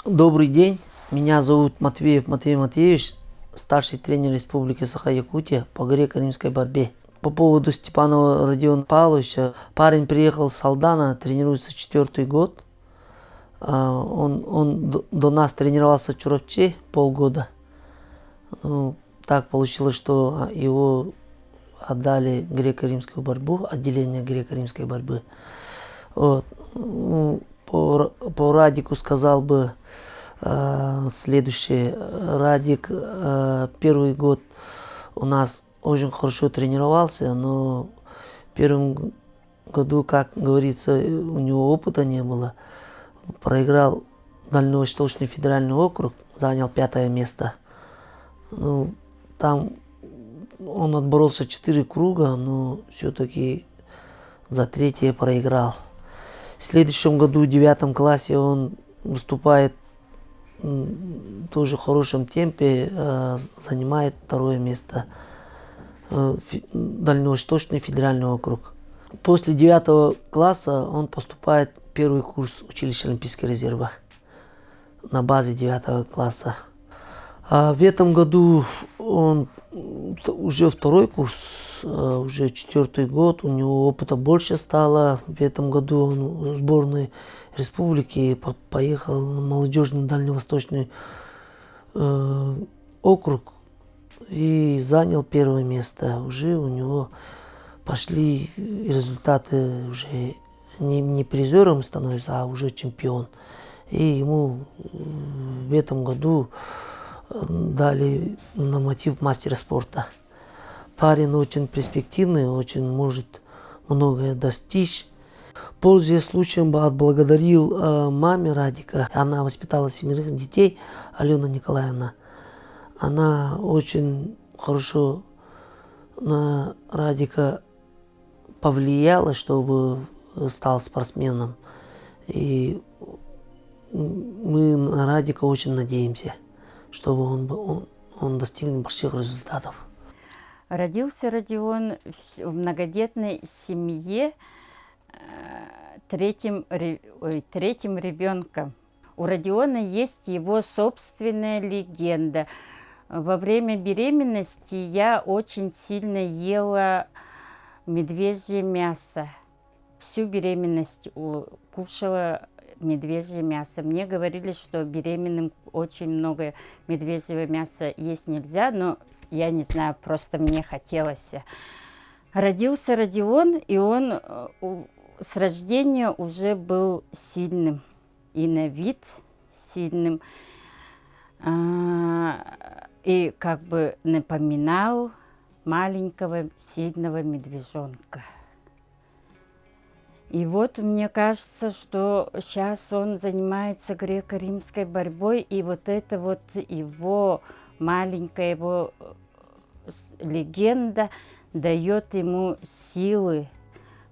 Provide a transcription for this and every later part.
Добрый день, меня зовут Матвеев Матвей Матвеевич, старший тренер Республики Саха-Якутия по греко-римской борьбе. По поводу Степанова Родиона Павловича, парень приехал с Алдана, тренируется 4-й год. Он до нас тренировался в Чурапче полгода. Ну, так получилось, что его отдали греко-римскую борьбу, отделение греко-римской борьбы. Вот. Ну, по Радику сказал бы следующее. Радик первый год у нас очень хорошо тренировался, но в первом году, как говорится, у него опыта не было. Проиграл Дальневосточный федеральный округ, занял 5-е место. Ну, там он отборолся 4 круга, но все-таки за 3-е проиграл. В следующем году, в 9 классе, он выступает тоже в хорошем темпе, занимает 2-е место. Дальневосточный федеральный округ. После 9 класса он поступает в 1-й курс училища Олимпийского резерва на базе 9 класса. А в этом году он уже 2-й курс, уже 4-й год, у него опыта больше стало. В этом году он в сборной республики поехал на молодежный дальневосточный округ и занял 1-е место. Уже у него пошли результаты, уже не призером становится, а уже чемпион. И ему в этом году дали норматив мастера спорта. Парень очень перспективный, очень может многое достичь. Пользуясь случаем, отблагодарил маме Радика. Она воспитала 7 детей, Алена Николаевна. Она очень хорошо на Радика повлияла, чтобы стал спортсменом. И мы на Радика очень надеемся, чтобы он достигнет больших результатов. Родился Родион в многодетной семье третьим ребенком. У Родиона есть его собственная легенда. Во время беременности я очень сильно ела медвежье мясо. Всю беременность кушала медвежье мясо. Мне говорили, что беременным очень много медвежьего мяса есть нельзя, но я не знаю, просто мне хотелось. Родился Родион, и он с рождения уже был сильным, и на вид сильным, и как бы напоминал маленького сильного медвежонка. И вот мне кажется, что сейчас он занимается греко-римской борьбой, и вот это вот его маленькая его легенда дает ему силы.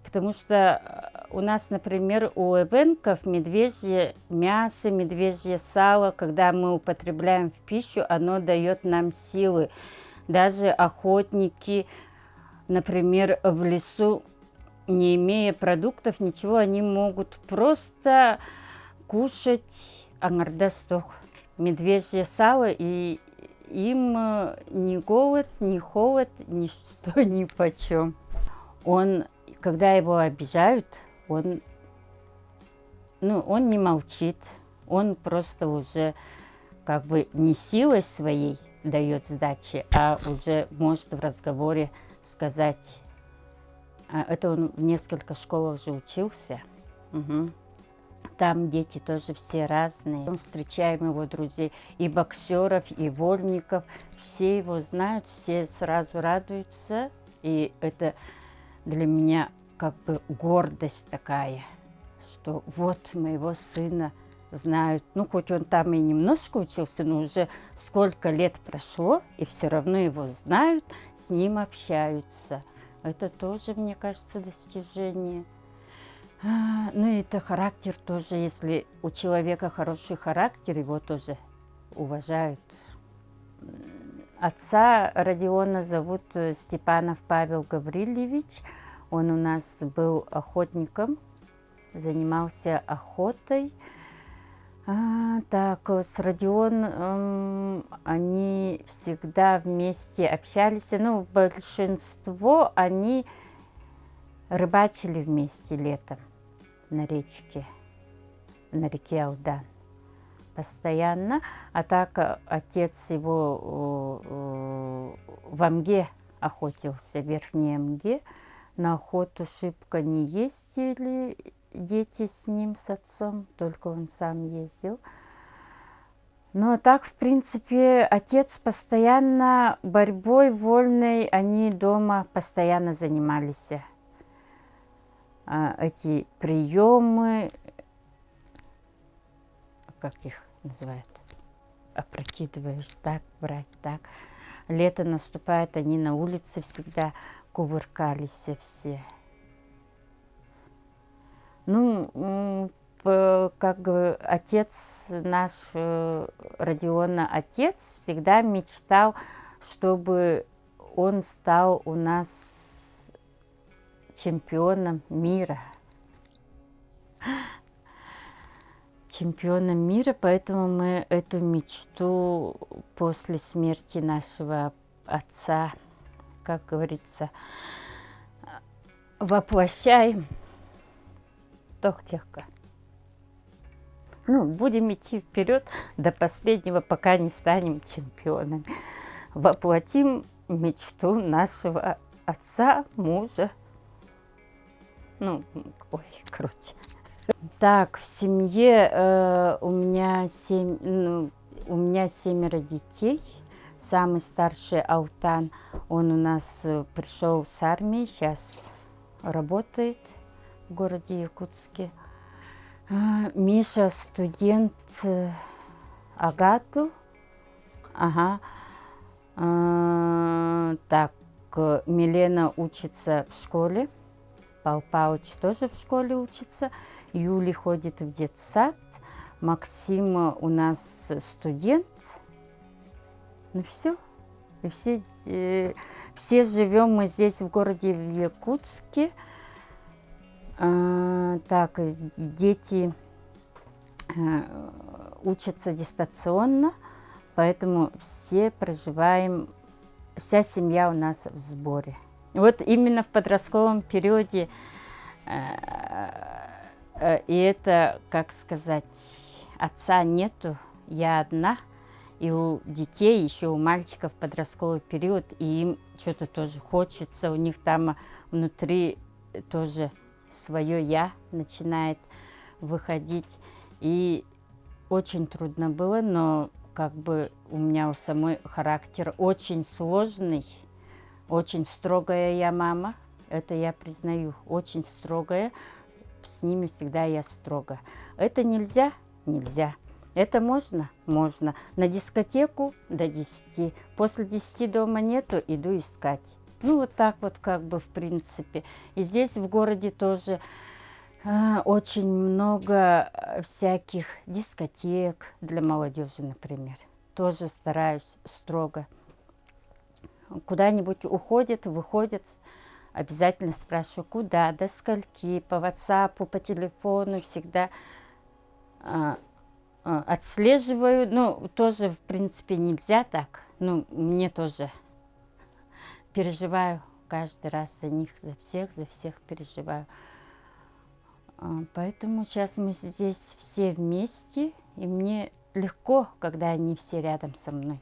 Потому что у нас, например, у эвенков медвежье мясо, медвежье сало, когда мы употребляем в пищу, оно дает нам силы. Даже охотники, например, в лесу, не имея продуктов, ничего, они могут просто кушать ангардастох, медвежье сало, и им ни голод, ни холод, ничто ни почем. Он, когда его обижают, он не молчит, он просто уже как бы не силой своей дает сдачи, а уже может в разговоре сказать. Это он в несколько школах уже учился. Угу. Там дети тоже все разные. Мы встречаем его друзей, и боксеров, и вольников. Все его знают, все сразу радуются. И это для меня как бы гордость такая, что вот моего сына знают. Ну, хоть он там и немножко учился, но уже сколько лет прошло, и все равно его знают, с ним общаются. Это тоже, мне кажется, достижение. Ну и это характер тоже, если у человека хороший характер, его тоже уважают. Отца Родиона зовут Степанов Павел Гаврильевич. Он у нас был охотником, занимался охотой. Так, с Родионом они всегда вместе общались. Ну, большинство они рыбачили вместе летом на речке, на реке Алдан. Постоянно. А так отец его в Амге охотился, в Верхней Амге. На охоту шибко не ездили дети с ним, с отцом, только он сам ездил. Но так, в принципе, отец постоянно борьбой вольной, они дома постоянно занимались. Эти приемы, как их называют, опрокидываешь, так, брать, так. Лето наступает, они на улице всегда кувыркались все. Ну, как бы отец наш, Родиона, отец, всегда мечтал, чтобы он стал у нас чемпионом мира. Чемпионом мира, поэтому мы эту мечту после смерти нашего отца, как говорится, воплощаем. Тохтехка. Ну, будем идти вперед до последнего, пока не станем чемпионами. Воплотим мечту нашего отца, мужа. Ну, ой, короче. Так, в семье у меня 7 детей. Самый старший Алтан, он у нас пришел с армии, сейчас работает в городе Якутске. Миша студент Агату. Ага. Так, Милена учится в школе. Пал Палыч тоже в школе учится. Юли ходит в детсад. Максим у нас студент. Ну все. И все живем мы здесь в городе в Якутске. Так, дети учатся дистанционно, поэтому все проживаем, вся семья у нас в сборе. Вот именно в подростковом периоде, и это, как сказать, отца нету, я одна, и у детей, еще у мальчиков подростковый период, и им что-то тоже хочется, у них там внутри тоже свое «я» начинает выходить. И очень трудно было, но как бы у меня у самой характер очень сложный, очень строгая я мама, это я признаю, очень строгая, с ними всегда я строго. Это нельзя? Нельзя. Это можно? Можно. На дискотеку до 10. После 10 дома нету, иду искать. Ну, вот так вот, как бы, в принципе. И здесь, в городе, тоже очень много всяких дискотек для молодежи, например. Тоже стараюсь строго. Куда-нибудь уходят, выходят, обязательно спрашиваю, куда, до скольки, по WhatsApp, по телефону, всегда отслеживаю. Ну, тоже, в принципе, нельзя так. Ну, мне тоже переживаю каждый раз за них, за всех переживаю. Поэтому сейчас мы здесь все вместе, и мне легко, когда они все рядом со мной.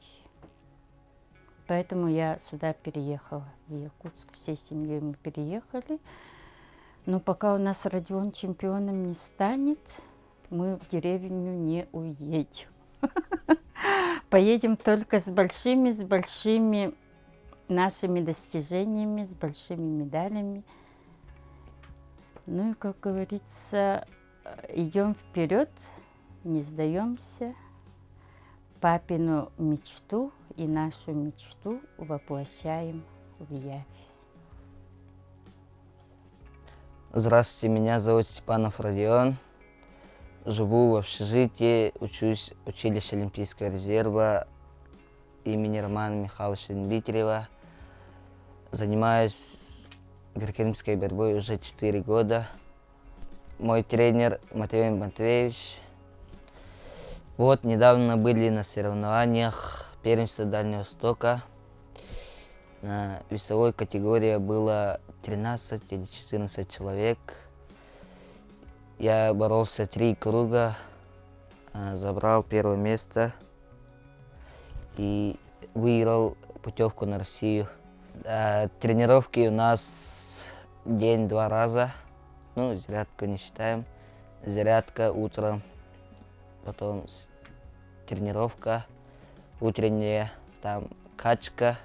Поэтому я сюда переехала, в Якутск, всей семьей мы переехали. Но пока у нас Родион чемпионом не станет, мы в деревню не уедем. Поедем только с большими нашими достижениями, с большими медалями. Ну и, как говорится, идем вперед, не сдаемся. Папину мечту и нашу мечту воплощаем в явь. Здравствуйте, меня зовут Степанов Родион. Живу в общежитии, учусь в училище Олимпийского резерва имени Романа Михайловича Дмитриева. Занимаюсь греко-римской борьбой уже 4 года. Мой тренер Матвей Матвеевич. Вот недавно были на соревнованиях первенства Дальнего Востока. На весовой категории было 13 или 14 человек. Я боролся 3 круга, забрал первое место и выиграл путевку на Россию. Тренировки у нас день 2 раза. Ну, зарядку не считаем. Зарядка утром, потом тренировка утренняя, там качка.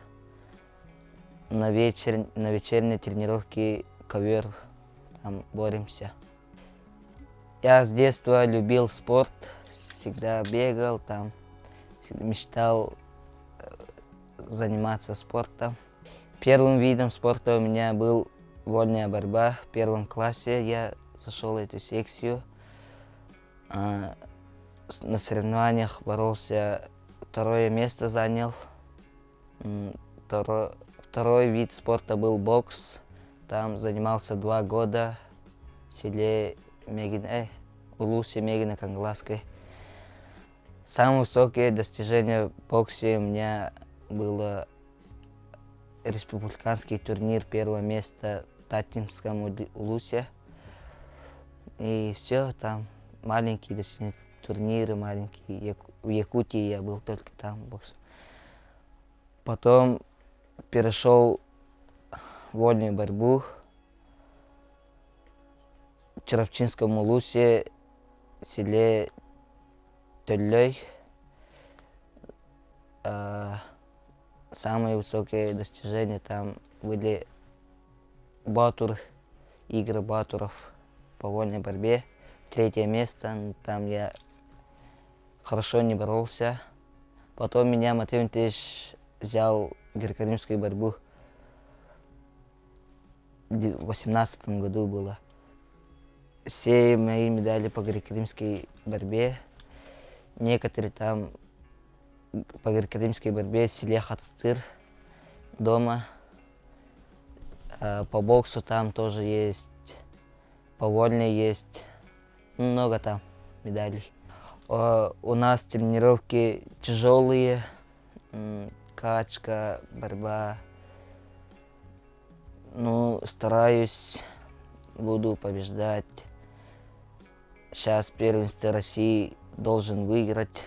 На вечерней тренировке ковер, там боремся. Я с детства любил спорт, всегда бегал, там, всегда мечтал заниматься спортом. Первым видом спорта у меня был вольная борьба. В 1 классе я зашел в эту секцию. На соревнованиях боролся, 2 место занял. Второй вид спорта был бокс. Там занимался 2 года в селе Улусе Мегино Кангаласской. Самое высокое достижение в боксе у меня было республиканский турнир, 1 место в Татимском Улусе. И все, там маленькие достижения, турниры маленькие. В Якутии я был только там в боксе. Потом перешел в вольную борьбу в Чарапчинском Улусе, в селе Төллөй. Самые высокие достижения там были Батур, игры Батуров по вольной борьбе. 3 место, там я хорошо не боролся. Потом меня Матвей Матвеевич взял греко-римскую борьбу. В 2018 году было. Все мои медали по греко-римской борьбе. Некоторые там по греко-римской борьбе в селе Хацтыр дома. По боксу там тоже есть. По вольной есть. Много там медалей. У нас тренировки тяжелые. Качка, борьба. Ну, стараюсь, буду побеждать. Сейчас первенство России должен выиграть.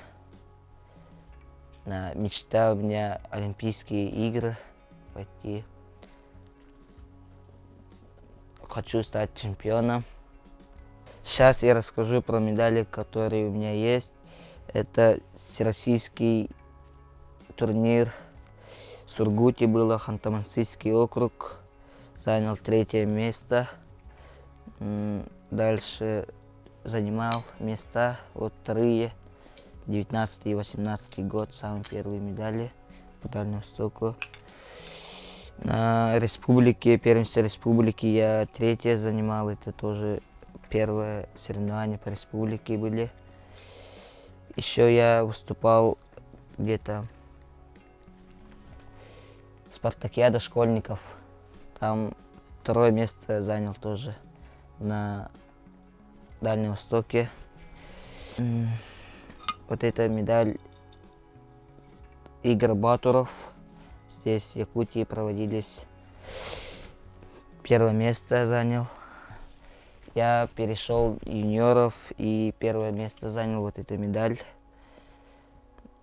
Мечта у меня Олимпийские игры пойти. Хочу стать чемпионом. Сейчас я расскажу про медали, которые у меня есть. Это всероссийский турнир. В Сургуте было, Ханты-Мансийский округ. Занял 3 место. Дальше занимал места, вот 2-е. 19 и 18 год, самые первые медали по Дальнему Востоку. На республике, первенстве республики я 3 занимал, это тоже первое соревнование по республике были. Еще я выступал где-то в спартакиаде школьников. Там 2 место занял тоже на Дальнем Востоке. Вот эта медаль игр Батуров. Здесь в Якутии проводились. 1 место занял. Я перешел юниоров и 1 место занял, вот эту медаль.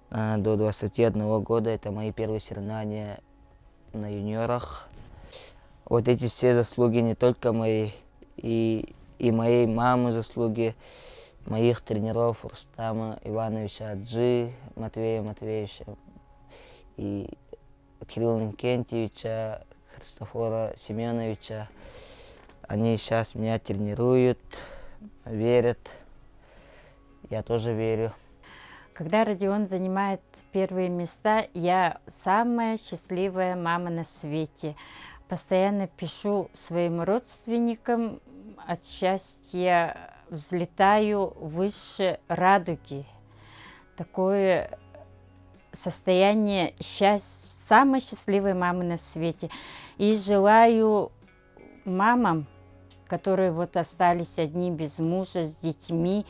До 21 года это мои первые соревнования на юниорах. Вот эти все заслуги не только мои, и моей мамы заслуги, моих тренеров Рустама Ивановича Аджи, Матвея Матвеевича и Кирилла Иннокентьевича, Христофора Семеновича. Они сейчас меня тренируют, верят. Я тоже верю. Когда Родион занимает первые места, я самая счастливая мама на свете. Постоянно пишу своим родственникам, от счастья взлетаю выше радуги. Такое состояние счастья, самой счастливой мамы на свете. И желаю мамам, которые вот остались одни без мужа, с детьми,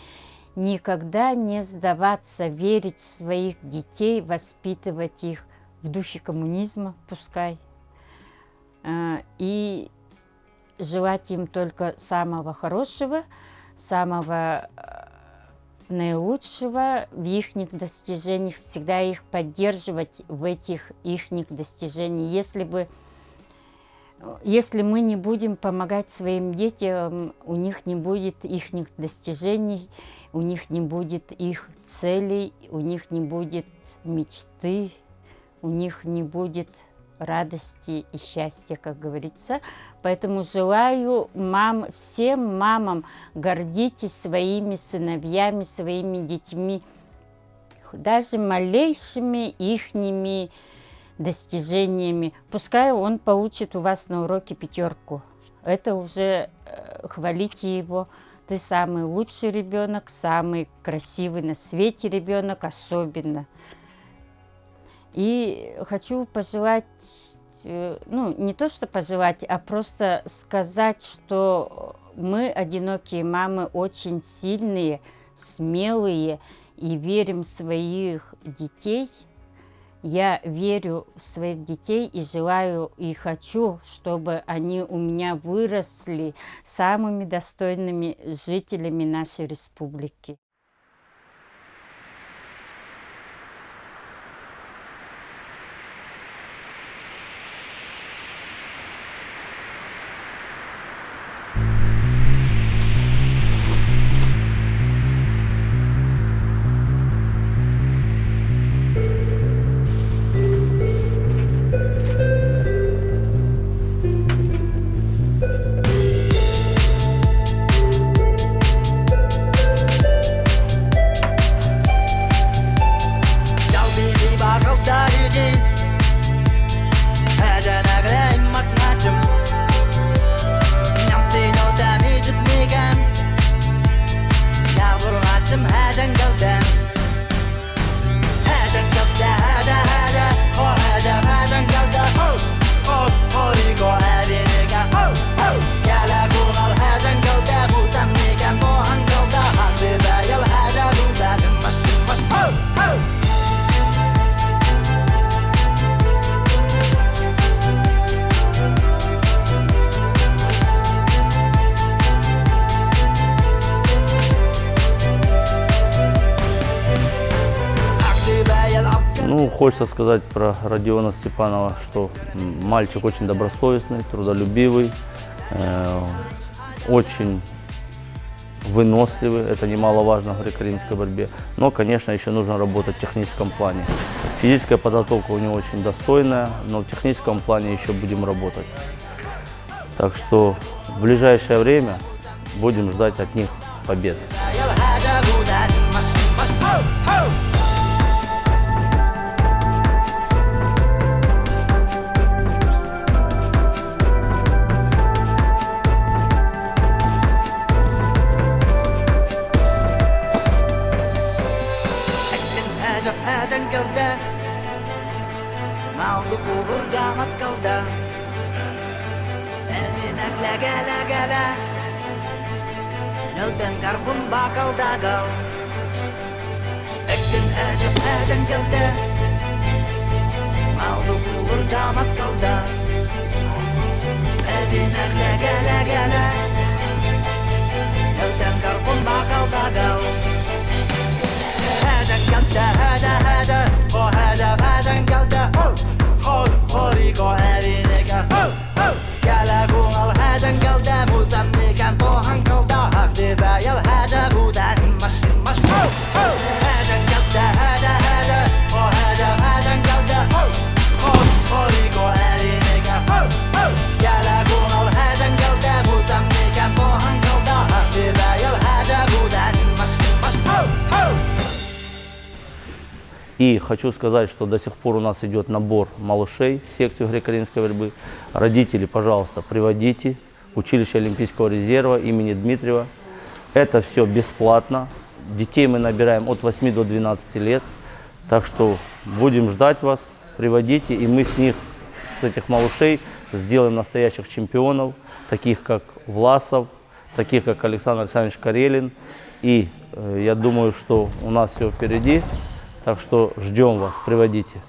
никогда не сдаваться, верить в своих детей, воспитывать их в духе коммунизма, пускай. И желать им только самого хорошего, самого наилучшего в их достижениях, всегда их поддерживать в этих их достижениях. Если мы не будем помогать своим детям, у них не будет их достижений, у них не будет их целей, у них не будет мечты, у них не будет радости и счастья, как говорится. Поэтому желаю всем мамам, гордитесь своими сыновьями, своими детьми, даже малейшими ихними достижениями. Пускай он получит у вас на уроке 5. Это уже хвалите его. Ты самый лучший ребенок, самый красивый на свете ребенок, особенно. И хочу пожелать, не то что пожелать, а просто сказать, что мы, одинокие мамы, очень сильные, смелые и верим в своих детей. Я верю в своих детей и желаю, и хочу, чтобы они у меня выросли самыми достойными жителями нашей республики. Хочется сказать про Родиона Степанова, что мальчик очень добросовестный, трудолюбивый, очень выносливый, это немаловажно в греко-римской борьбе. Но, конечно, еще нужно работать в техническом плане. Физическая подготовка у него очень достойная, но в техническом плане еще будем работать. Так что в ближайшее время будем ждать от них побед. И хочу сказать, что до сих пор у нас идет набор малышей в секцию греко-римской борьбы. Родители, пожалуйста, приводите в училище Олимпийского резерва имени Дмитриева. Это все бесплатно. Детей мы набираем от 8 до 12 лет. Так что будем ждать вас, приводите, и мы с них, с этих малышей, сделаем настоящих чемпионов, таких как Власов, таких как Александр Александрович Карелин. И я думаю, что у нас все впереди, так что ждем вас, приводите.